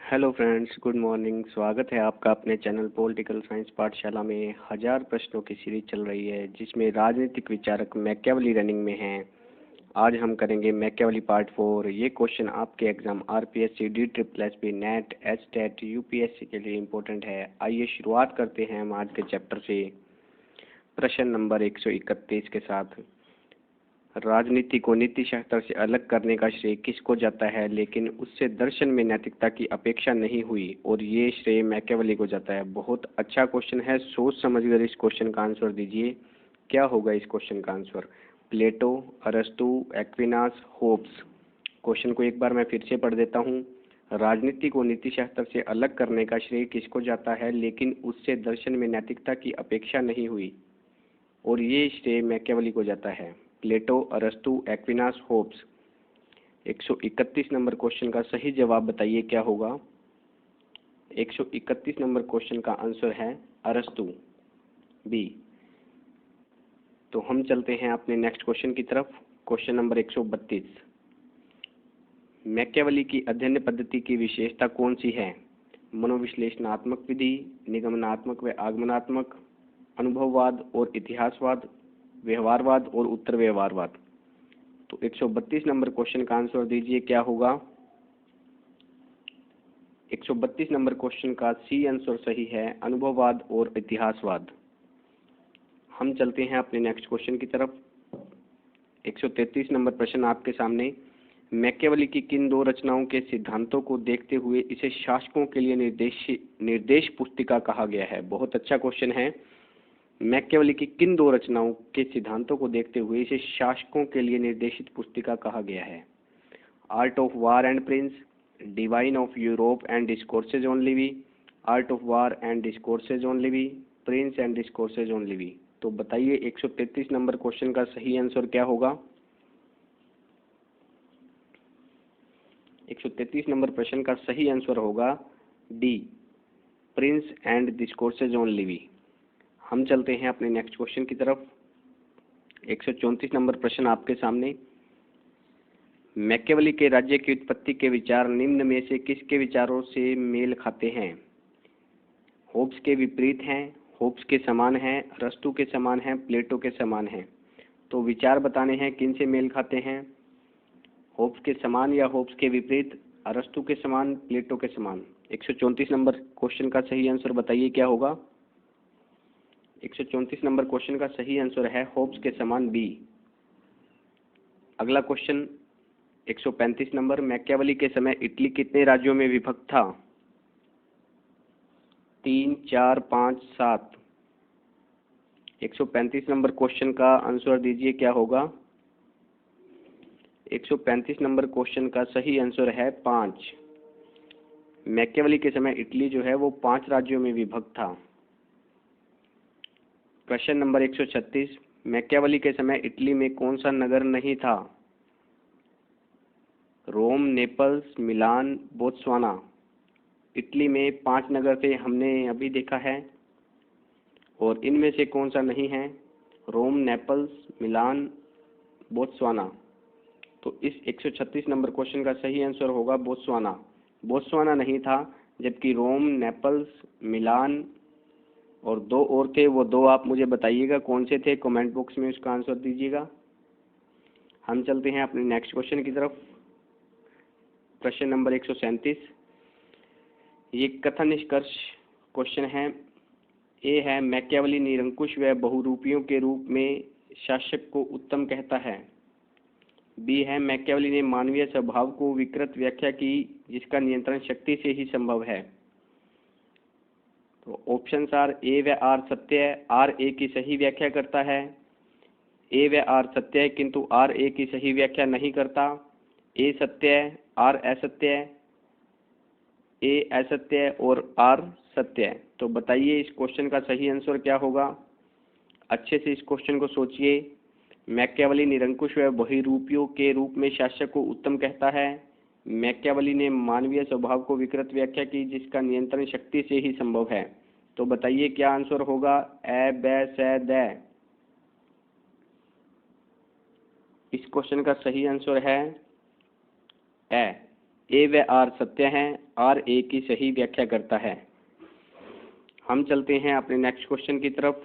Hello friends, good morning. स्वागत है आपका अपने चैनल पॉलिटिकल साइंस पाठशाला में। 1000 प्रश्नों की सीरीज चल रही है जिसमें राजनीतिक विचारक मैकियावेली रनिंग में हैं। आज हम करेंगे मैकियावेली पार्ट 4। ये क्वेश्चन आपके exam RPSC, DSSS, net, HTET, UPSC के लिए इम्पोर्टेंट है। आइए शुरुआत करते हैं हम आज के चैप्टर से। प्रश्न नंबर 131 के साथ, राजनीति को नीति शास्त्र से अलग करने का श्रेय किसको जाता है, लेकिन उससे दर्शन में नैतिकता की अपेक्षा नहीं हुई, और ये श्रेय मैकियावेली को जाता है। बहुत अच्छा क्वेश्चन है, सोच समझकर इस क्वेश्चन का आंसर दीजिए। क्या होगा इस क्वेश्चन का आंसर? प्लेटो, अरस्तु, एक्विनास, होब्स। क्वेश्चन को एक बार मैं फिर से पढ़ देता हूँ। राजनीति को नीति शास्त्र से अलग करने का श्रेय किसको जाता है, लेकिन उससे दर्शन में नैतिकता की अपेक्षा नहीं हुई, और ये श्रेय मैकियावेली को जाता है। प्लेटो, अरस्तु, एक्विनास, होब्स। 131 नंबर क्वेश्चन का सही जवाब बताइए क्या होगा। 131 नंबर क्वेश्चन का आंसर है अरस्तु, बी। तो हम चलते हैं अपने नेक्स्ट क्वेश्चन की तरफ। क्वेश्चन नंबर 132, मैकियावेली की अध्ययन पद्धति की विशेषता कौन सी है? मनोविश्लेषणात्मक विधि, निगमनात्मक व आगमनात्मक, अनुभववाद और इतिहासवाद, व्यवहारवाद और उत्तर व्यवहारवाद। तो 132 नंबर क्वेश्चन का आंसर दीजिए क्या होगा। 132 नंबर क्वेश्चन का सी आंसर सही है, अनुभववाद और इतिहासवाद। हम चलते हैं अपने नेक्स्ट क्वेश्चन की तरफ। 133 नंबर प्रश्न आपके सामने, मैकियावेली की किन दो रचनाओं के सिद्धांतों को देखते हुए इसे शासकों के लिए निर्देश पुस्तिका कहा गया है? बहुत अच्छा क्वेश्चन है। मैकियावेली की किन दो रचनाओं के सिद्धांतों को देखते हुए इसे शासकों के लिए निर्देशित पुस्तिका कहा गया है? Art of war and Prince, divine of Europe and discourses on Levi, art of war and discourses on Levi, Prince and discourses on Levi. तो बताइए 133 नंबर क्वेश्चन का सही आंसर क्या होगा। 133 नंबर प्रश्न का सही आंसर होगा D, Prince and discourses on Levi. हम चलते हैं अपने नेक्स्ट क्वेश्चन की तरफ। 134 नंबर प्रश्न आपके सामने, मैकियावेली के राज्य की उत्पत्ति के विचार निम्न में से किसके विचारों से मेल खाते हैं? होब्स के विपरीत हैं, होब्स के समान हैं, अरस्तु के समान हैं, प्लेटो के समान हैं। तो विचार बताने हैं किन से मेल खाते हैं? होब्स के समान या होब्स के विपरीत, अरस्तु के समान, प्लेटो के समान। 134 नंबर क्वेश्चन का सही आंसर बताइए क्या होगा। 134 नंबर क्वेश्चन का सही आंसर है होब्स के समान, बी। अगला क्वेश्चन 135 नंबर, मैकियावेली के समय इटली कितने राज्यों में विभक्त था? 3, 4, 5, 7। 135 नंबर क्वेश्चन का आंसर दीजिए क्या होगा। 135 नंबर क्वेश्चन का सही आंसर है 5। मैकियावेली के समय इटली जो है वो 5 राज्यों में विभक्त था। प्रश्न नंबर 136, मैकियावेली के समय इटली में कौन सा नगर नहीं था? रोम, नेपल्स, मिलान, बोत्सवाना। इटली में 5 नगर थे, हमने अभी देखा है, और इनमें से कौन सा नहीं है? रोम, नेपल्स, मिलान, बोत्सवाना। तो इस 136 नंबर क्वेश्चन का सही आंसर होगा बोत्सवाना। बोत्सवाना नहीं था, जबकि रोम, नेपल्स, मिलान और 2 और थे। वो 2 आप मुझे बताइएगा कौन से थे, कमेंट बॉक्स में उसका आंसर दीजिएगा। हम चलते हैं अपने नेक्स्ट क्वेश्चन की तरफ। प्रश्न नंबर 137, ये कथन निष्कर्ष क्वेश्चन है। ए है, मैकियावेली निरंकुश व बहुरूपियों के रूप में शासक को उत्तम कहता है। बी है, मैकियावेली ने मानवीय स्वभाव को विकृत व्याख्या की जिसका नियंत्रण शक्ति से ही संभव है। तो ऑप्शन आर, ए व आर सत्य है, आर ए की सही व्याख्या करता है। ए व आर सत्य है किंतु आर ए की सही व्याख्या नहीं करता। ए सत्य है, आर असत्य है, ए असत्य है और आर सत्य है। तो बताइए इस क्वेश्चन का सही आंसर क्या होगा। अच्छे से इस क्वेश्चन को सोचिए। मैकियावेली निरंकुश व बहुरूपियों के रूप में शासक को उत्तम कहता है। मैकियावेली ने मानवीय स्वभाव को विकृत व्याख्या की जिसका नियंत्रण शक्ति से ही संभव है। तो बताइए क्या आंसर होगा। ए, ब, स, द। इस क्वेश्चन का सही आंसर है ए, ए व आर सत्य हैं, आर ए की सही व्याख्या करता है। हम चलते हैं अपने नेक्स्ट क्वेश्चन की तरफ।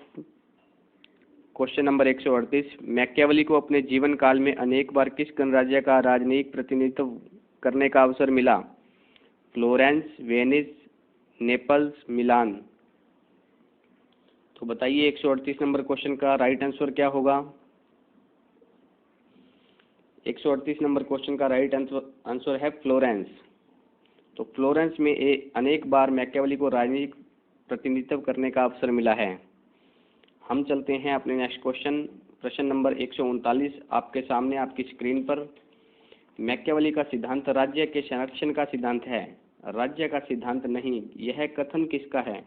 क्वेश्चन नंबर 138, मैकियावेली को अपने जीवन काल में अनेक बार किस गणराज्य का राजनयिक प्रतिनिधित्व करने का अवसर मिला? फ्लोरेंस, वेनिस, नेपल्स, मिलान। तो बताइए 138 नंबर क्वेश्चन का राइट आंसर क्या होगा? 138 नंबर क्वेश्चन का राइट आंसर है फ्लोरेंस। तो फ्लोरेंस में अनेक बार मैकियावेली को राजनीतिक प्रतिनिधित्व करने का अवसर मिला है। हम चलते हैं अपने नेक्स्ट क्वेश्चन, प्रश्न नंबर 139 आपके सामने आपकी स्क्रीन पर। मैकियावेली का सिद्धांत राज्य के संरक्षण का सिद्धांत है, राज्य का सिद्धांत नहीं। यह कथन किसका है?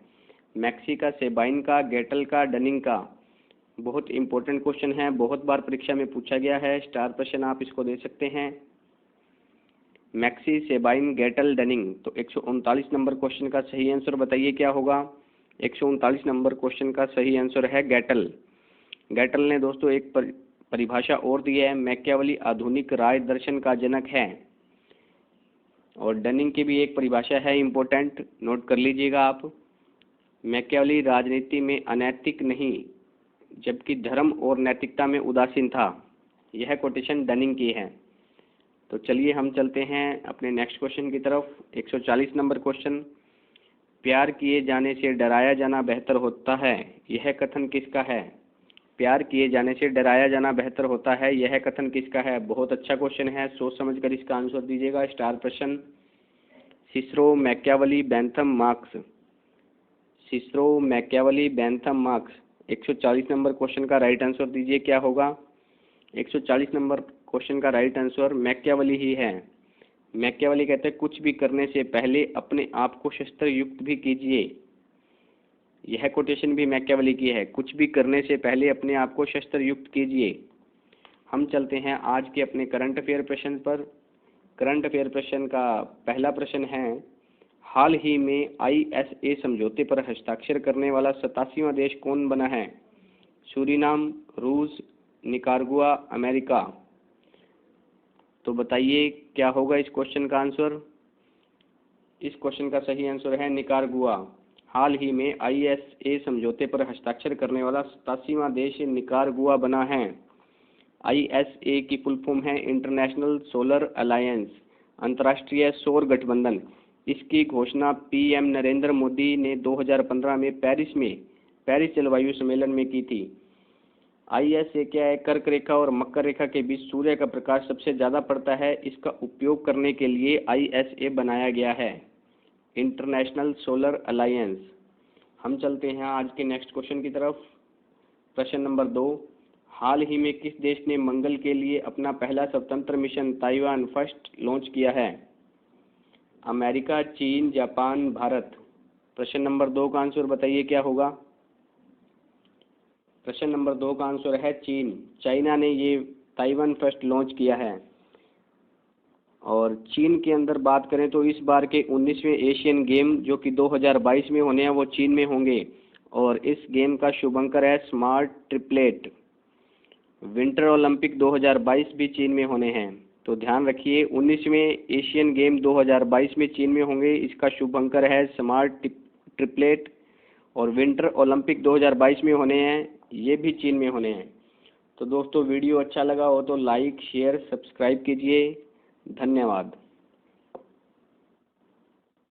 मैक्सी का, सेबाइन का, गेटल का, डनिंग का। बहुत इंपॉर्टेंट क्वेश्चन है, बहुत बार परीक्षा में पूछा गया है, स्टार प्रश्न आप इसको दे सकते हैं। मैक्सी, सेबाइन, गेटल, डनिंग। तो 139 नंबर क्वेश्चन का सही आंसर बताइए क्या होगा? 139 नंबर क्वेश्चन का सही आंसर है गेटल। गेटल ने दोस्तों एक परिभाषा और दी है, मैकियावेली आधुनिक राय दर्शन का जनक है। और डनिंग की भी एक परिभाषा है इंपॉर्टेंट, नोट कर लीजिएगा आप। मैकियावेली राजनीति में अनैतिक नहीं जबकि धर्म और नैतिकता में उदासीन था। यह कोटेशन डनिंग की है। तो चलिए हम चलते हैं अपने नेक्स्ट क्वेश्चन की तरफ। 140 नंबर क्वेश्चन, प्यार किए जाने से डराया जाना बेहतर होता है, यह कथन किसका है? प्यार किए जाने से डराया जाना बेहतर होता है, यह कथन किसका है? बहुत अच्छा क्वेश्चन है, सोच समझकर इसका आंसर दीजिएगा, स्टार प्रश्न। Cicero, Machiavelli, Bentham, marks. Cicero, Machiavelli, Bentham, marks. 140 number question का राइट आंसर दीजिए क्या होगा? 140 नंबर क्वेश्चन का राइट आंसर मैकियावेली ही है। मैकियावेली कहते हैं कुछ भी करने से पहले अपने आप को शस्त्र युक्त भी कीजिए। यह कोटेशन भी मैकियावेली की है, कुछ भी करने से पहले अपने आप को शस्त्र युक्त कीजिए। हम चलते हैं आज के अपने करंट अफेयर प्रश्न पर। करंट अफेयर प्रश्न का पहला प्रश्न है, हाल ही में ISA समझौते पर हस्ताक्षर करने वाला 87वां देश कौन बना है? सूरीनाम, रूस, निकारागुआ, अमेरिका। तो बताइए क्या होगा इस क्वेश्चन का आंसर? इस क्वेश्चन का सही आंसर है निकारागुआ। हाल ही में ISA समझौते पर हस्ताक्षर करने वाला 87वां देश निकारागुआ बना है। ISA की फुल फॉर्म है इंटरनेशनल सोलर अलायंस, अंतर्राष्ट्रीय सौर गठबंधन। इसकी घोषणा PM नरेंद्र मोदी ने 2015 में पेरिस जलवायु सम्मेलन में की थी। ISA क्या है? कर्क रेखा और मकर रेखा के बीच सूर्य का प्रकाश सबसे ज़्यादा पड़ता है, इसका उपयोग करने के लिए ISA बनाया गया है, इंटरनेशनल सोलर अलायंस। हम चलते हैं आज के नेक्स्ट क्वेश्चन की तरफ। प्रश्न नंबर 2, हाल ही में किस देश ने मंगल के लिए अपना पहला स्वतंत्र मिशन ताइवान फर्स्ट लॉन्च किया है? अमेरिका, चीन, जापान, भारत। प्रश्न नंबर 2 का आंसर बताइए क्या होगा? प्रश्न नंबर 2 का आंसर है चीन। चाइना ने ये ताइवान फर्स्ट लॉन्च किया है। और चीन के अंदर बात करें तो इस बार के 19वें एशियन गेम जो कि 2022 में होने हैं वो चीन में होंगे। और इस गेम का शुभंकर है स्मार्ट ट्रिपलेट। विंटर ओलंपिक 2022 भी चीन में होने हैं, तो ध्यान रखिए 19वें एशियन गेम 2022 में चीन में होंगे, इसका शुभंकर है स्मार्ट ट्रिपलेट। और विंटर ओलंपिक 2022 में होने हैं, ये भी चीन में होने हैं। तो दोस्तों वीडियो अच्छा लगा हो तो लाइक, शेयर, सब्सक्राइब कीजिए। धन्यवाद।